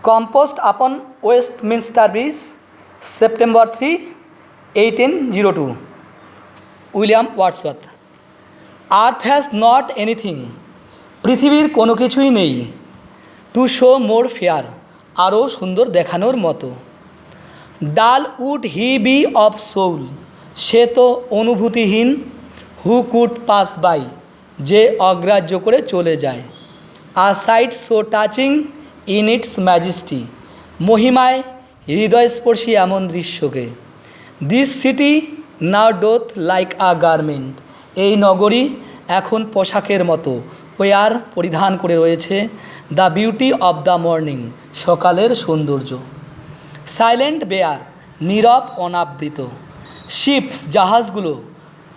composed upon Westminster Bridge, September 3, 1802. William Wordsworth. Earth has not anything, পৃথিবীর কোনো কিছুই নেই, টু শো মোর ফেয়ার, আরও সুন্দর দেখানোর মতো। Dull would he be of soul, সে তো অনুভূতিহীন, হু কুড পাস বাই, যে অগ্রাহ্য করে চলে যায়। A sight so touching in its majesty, মহিমায় হৃদয়স্পর্শী এমন দৃশ্যকে। This city now doth like a garment, এই নগরী এখন পোশাকের মতো ওয়ার পরিধান করে রয়েছে। The beauty of the morning, সকালের সৌন্দর্য। সাইলেন্ট বেয়ার, নীরব অনাবৃত। শিপস, জাহাজগুলো।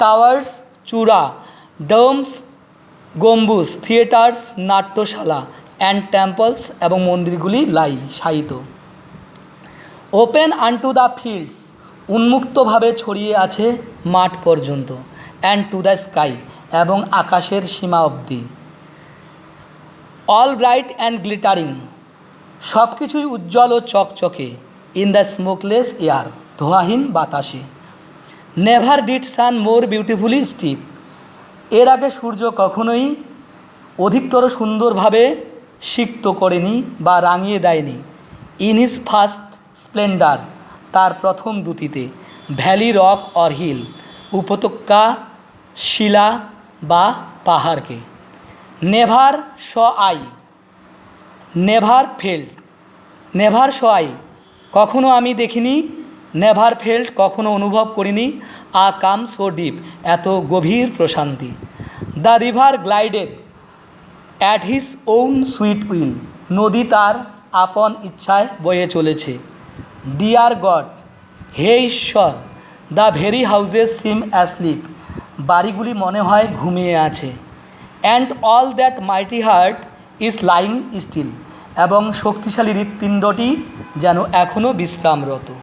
টাওয়ার্স, চূড়া। ডোমস, গম্বুজ। থিয়েটার্স, নাট্যশালা। অ্যান্ড টেম্পলস, এবং মন্দিরগুলি শায়িত। ওপেন আনটু দ্য ফিল্ডস, উন্মুক্তভাবে ছড়িয়ে আছে মাঠ পর্যন্ত। অ্যান্ড টু দ্য স্কাই, এবং আকাশের সীমা অবধি। অল ব্রাইট অ্যান্ড গ্লিটারিং, সব কিছুই উজ্জ্বল ও চকচকে। ইন দ্য স্মোকলেস এয়ার, ধোঁয়াহীন বাতাসে। Never did sun more beautifully steep, এর আগে সূর্য কখনোই অধিকতর সুন্দরভাবে সিক্ত করেনি বা রাঙিয়ে দেয়নি। ইন হিজ ফার্স্ট স্প্লেন্ডার, তার প্রথম দ্যুতিতে। ভ্যালি, রক অর হিল, উপত্যকা, শিলা বা পাহাড়কে। Never saw I, never felt, never saw I, কখনো আমি দেখিনি। নেভার ফেল্ড, কখনো অনুভব করিনি। আ কাম সো ডিপ, এত গভীর প্রশান্তি। The river glided at his own sweet will, নদী তার আপন ইচ্ছায় বয়ে চলেছে। ডিয়ার গড, হে ঈশ্বর। The very houses seem asleep, বাড়িগুলি মনে হয় ঘুমিয়ে আছে। And all that mighty heart is lying still, এবং শক্তিশালী হৃৎপিণ্ডটি যেন এখনও বিশ্রামরত।